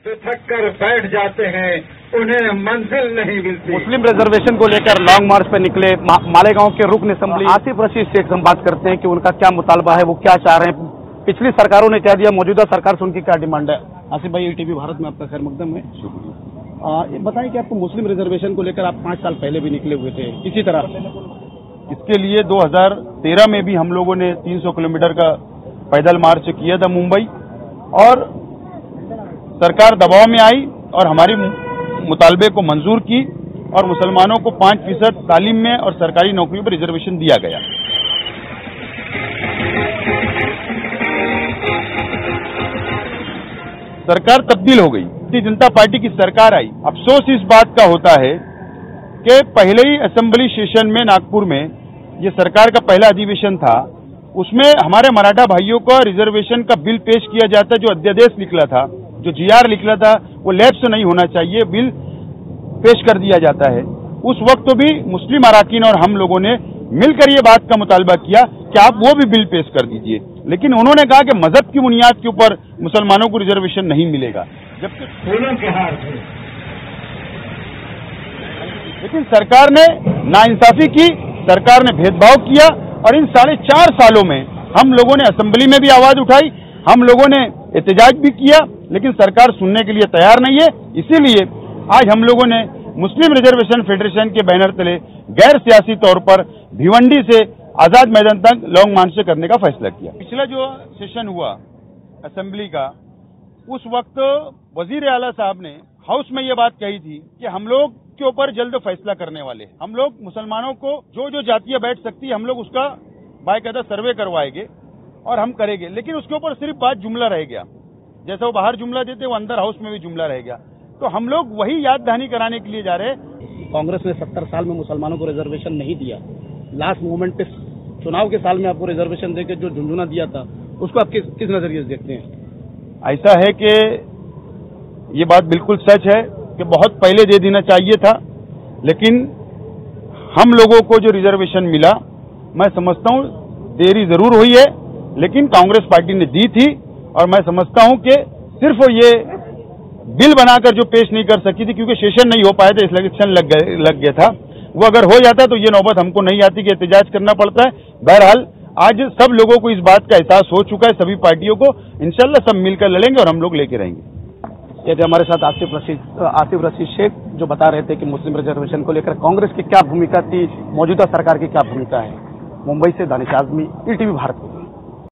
जो थक कर बैठ जाते हैं उन्हें मंजिल नहीं मिलती। मुस्लिम रिजर्वेशन को लेकर लॉन्ग मार्च पर निकले मालेगांव के रुकन असेंबली आसिफ रशीद शेख से हम बात करते हैं कि उनका क्या मुतालबा है, वो क्या चाह रहे हैं, पिछली सरकारों ने क्या दिया, मौजूदा सरकार से उनकी क्या डिमांड है। आसिफ भाई, ईटीवी भारत में आपका खैर मकदम है। ये बताएं कि आपको मुस्लिम रिजर्वेशन को लेकर आप 5 साल पहले भी निकले हुए थे इसी तरह। इसके लिए 2013 में भी हम लोगों ने 300 किलोमीटर का पैदल मार्च किया था मुंबई, और सरकार दबाव में आई और हमारी मुतालबे को मंजूर की और मुसलमानों को 5% तालीम में और सरकारी नौकरियों पर रिजर्वेशन दिया गया। सरकार तब्दील हो गई, भारतीय जनता पार्टी की सरकार आई। अफसोस इस बात का होता है कि पहले ही असेंबली सेशन में नागपुर में ये सरकार का पहला अधिवेशन था, उसमें हमारे मराठा भाइयों को रिजर्वेशन का बिल पेश किया जाता, जो अध्यादेश निकला था, जो जीआर निकला था, वो लैप्स नहीं होना चाहिए, बिल पेश कर दिया जाता है। उस वक्त तो भी मुस्लिम अराकीन और हम लोगों ने मिलकर ये बात का मुतालबा किया कि आप वो भी बिल पेश कर दीजिए, लेकिन उन्होंने कहा कि मजहब की बुनियाद के ऊपर मुसलमानों को रिजर्वेशन नहीं मिलेगा, जबकि फूलों के हार थे। लेकिन सरकार ने नाइंसाफी की, सरकार ने भेदभाव किया, और इन 4.5 सालों में हम लोगों ने असेंबली में भी आवाज उठाई, हम लोगों ने एहतजाज भी किया, लेकिन सरकार सुनने के लिए तैयार नहीं है। इसीलिए आज हम लोगों ने मुस्लिम रिजर्वेशन फेडरेशन के बैनर तले गैर सियासी तौर पर भिवंडी से आजाद मैदान तक लॉन्ग मार्च करने का फैसला किया। पिछला जो सेशन हुआ असेंबली का, उस वक्त वजीर आला साहब ने हाउस में ये बात कही थी कि हम लोग के ऊपर जल्द फैसला करने वाले हैं, हम लोग मुसलमानों को जो जो जातियां बैठ सकती है हम लोग उसका बाकायदा सर्वे करवाएंगे और हम करेंगे, लेकिन उसके ऊपर सिर्फ बात जुमला रह गया। जैसा वो बाहर जुमला देते वो अंदर हाउस में भी जुमला रह गया, तो हम लोग वही याद दहानी कराने के लिए जा रहे हैं। कांग्रेस ने 70 साल में मुसलमानों को रिजर्वेशन नहीं दिया, लास्ट मोमेंट पे चुनाव के साल में आपको रिजर्वेशन देकर जो झुंझुना दिया था, उसको आप किस नजरिए से देखते हैं? ऐसा है कि ये बात बिल्कुल सच है कि बहुत पहले दे देना चाहिए था, लेकिन हम लोगों को जो रिजर्वेशन मिला, मैं समझता हूं देरी जरूर हुई है, लेकिन कांग्रेस पार्टी ने दी थी, और मैं समझता हूं कि सिर्फ ये बिल बनाकर जो पेश नहीं कर सकी थी क्योंकि सेशन नहीं हो पाया था, इसलिए इलेक्शन लग गया था, वो अगर हो जाता तो ये नौबत हमको नहीं आती कि एहतजाज करना पड़ता है। बहरहाल आज सब लोगों को इस बात का एहसास हो चुका है, सभी पार्टियों को, इंशाल्लाह सब मिलकर लड़ेंगे और हम लोग लेके रहेंगे। ये थे हमारे साथ आसिफ रशीद शेख, जो बता रहे थे कि मुस्लिम रिजर्वेशन को लेकर कांग्रेस की क्या भूमिका थी, मौजूदा सरकार की क्या भूमिका है। मुंबई से दानिश आजमी, ईटीवी भारत।